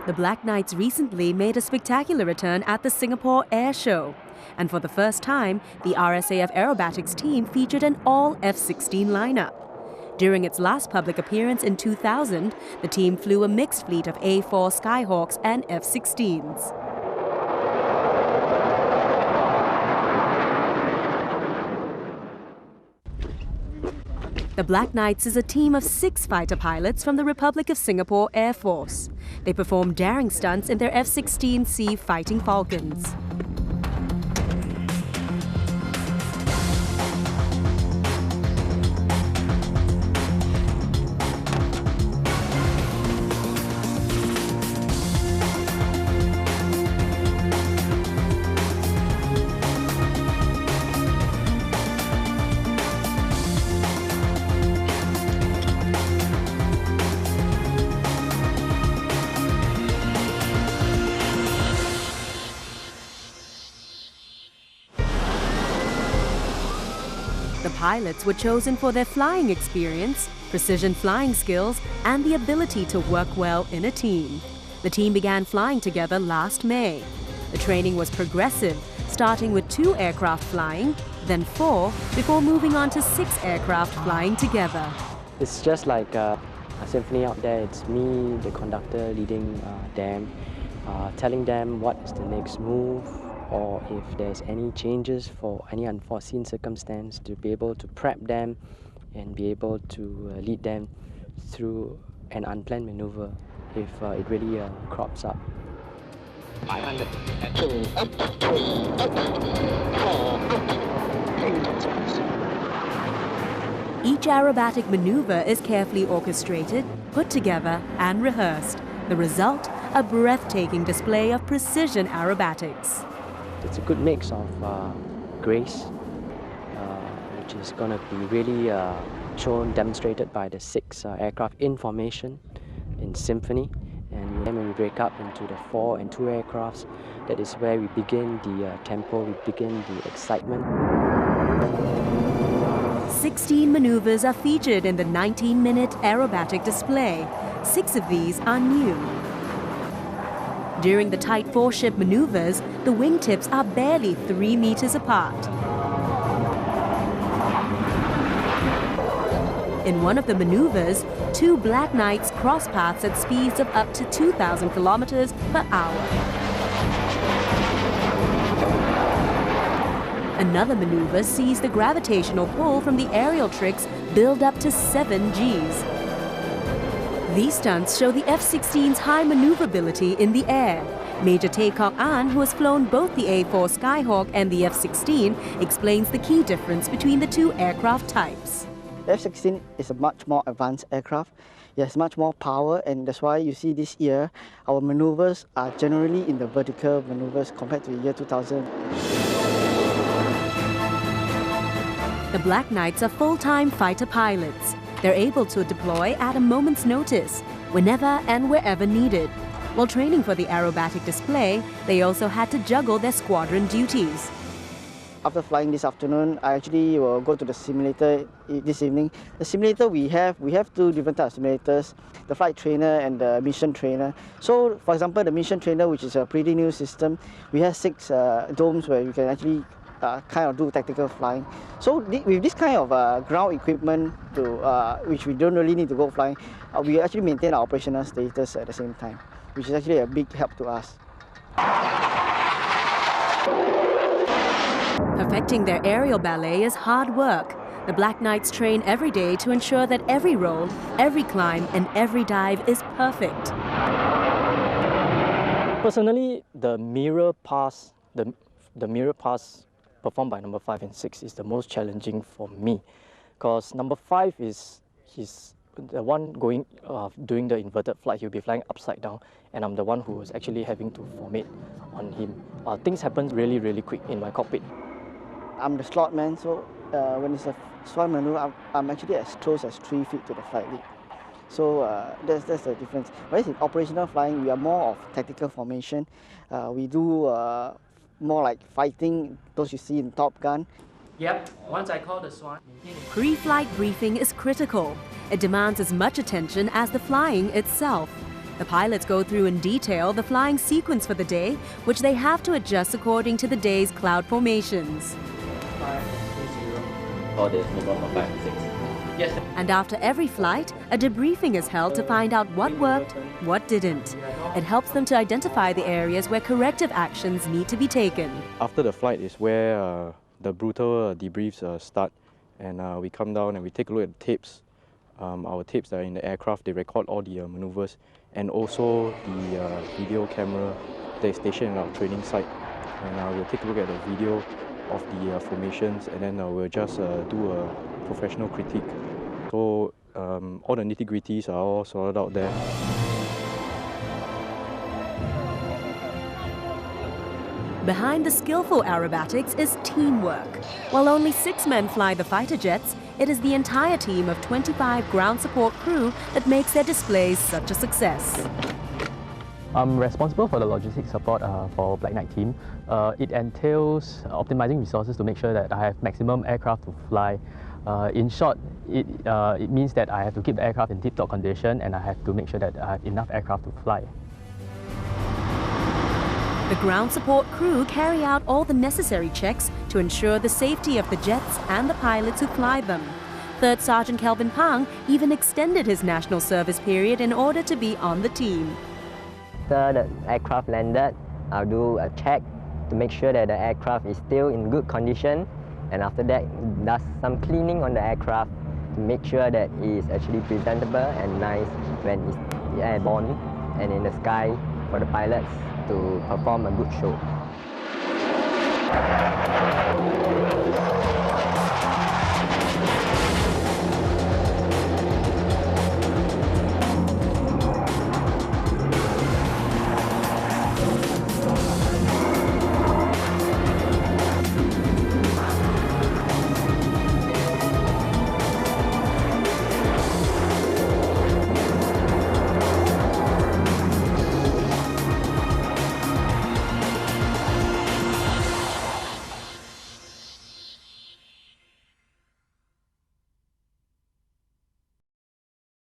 The Black Knights recently made a spectacular return at the Singapore Air Show. And for the first time, the RSAF aerobatics team featured an all F-16 lineup. During its last public appearance in 2000, the team flew a mixed fleet of A-4 Skyhawks and F-16s. The Black Knights is a team of 6 fighter pilots from the Republic of Singapore Air Force. They perform daring stunts in their F-16C Fighting Falcons. The pilots were chosen for their flying experience, precision flying skills, and the ability to work well in a team. The team began flying together last May. The training was progressive, starting with 2 aircraft flying, then 4, before moving on to 6 aircraft flying together. It's just like a symphony out there. It's me, the conductor, leading them, telling them what's the next move, or if there's any changes for any unforeseen circumstance, to be able to prep them and be able to lead them through an unplanned maneuver if it really crops up. 500, 2, up, 3, up, 4, up. Each aerobatic maneuver is carefully orchestrated, put together, and rehearsed. The result, a breathtaking display of precision aerobatics. It's a good mix of grace, which is going to be really demonstrated by the 6 aircraft in formation in symphony. And then when we break up into the 4 and 2 aircrafts, that is where we begin the tempo, we begin the excitement. 16 maneuvers are featured in the 19-minute aerobatic display. 6 of these are new. During the tight 4-ship maneuvers, the wingtips are barely 3 meters apart. In one of the maneuvers, 2 Black Knights cross paths at speeds of up to 2,000 kilometers per hour. Another maneuver sees the gravitational pull from the aerial tricks build up to 7 Gs. These stunts show the F-16's high maneuverability in the air. Major Tay Kok An, who has flown both the A-4 Skyhawk and the F-16, explains the key difference between the 2 aircraft types. The F-16 is a much more advanced aircraft. It has much more power, and that's why you see this year our maneuvers are generally in the vertical maneuvers compared to the year 2000. The Black Knights are full-time fighter pilots. They're able to deploy at a moment's notice, whenever and wherever needed. While training for the aerobatic display, they also had to juggle their squadron duties. After flying this afternoon, I actually will go to the simulator this evening. The simulator we have 2 different types of simulators, the flight trainer and the mission trainer. So, for example, the mission trainer, which is a pretty new system, we have 6 domes where you can actually kind of do tactical flying. So with this kind of ground equipment, which we don't really need to go flying, we actually maintain our operational status at the same time, which is actually a big help to us. Perfecting their aerial ballet is hard work. The Black Knights train every day to ensure that every roll, every climb, and every dive is perfect. Personally, the mirror pass performed by number 5 and 6 is the most challenging for me, because number 5 he's the one doing the inverted flight. He'll be flying upside down, and I'm the one who is actually having to formate on him. Things happen really quick in my cockpit. I'm the slot man, so when it's a slot maneuver, I'm actually as close as 3 feet to the flight lead. So that's the difference. Whereas in operational flying, we are more of tactical formation. We do more like fighting, those you see in Top Gun. Yep, once I call the SWAT. Pre-flight briefing is critical. It demands as much attention as the flying itself. The pilots go through in detail the flying sequence for the day, which they have to adjust according to the day's cloud formations. 520. Or there's move on for 5 to 6. Yes. And after every flight, a debriefing is held to find out what worked, what didn't. It helps them to identify the areas where corrective actions need to be taken. After the flight is where the brutal debriefs start, and we come down and we take a look at the tapes. Our tapes that are in the aircraft, they record all the maneuvers, and also the video camera that is stationed in our training site. And we'll take a look at the video of the formations, and then we'll just do a professional critique. So all the nitty-gritties are all sorted out there. Behind the skillful aerobatics is teamwork. While only 6 men fly the fighter jets, it is the entire team of 25 ground support crew that makes their displays such a success. I'm responsible for the logistics support for Black Knight team. It entails optimizing resources to make sure that I have maximum aircraft to fly. In short, it means that I have to keep the aircraft in tip-top condition, and I have to make sure that I have enough aircraft to fly. The ground support crew carry out all the necessary checks to ensure the safety of the jets and the pilots who fly them. Third Sergeant Kelvin Pang even extended his national service period in order to be on the team. After the aircraft landed, I'll do a check to make sure that the aircraft is still in good condition, and after that, does some cleaning on the aircraft to make sure that it is actually presentable and nice when it's airborne and in the sky for the pilots to perform a good show.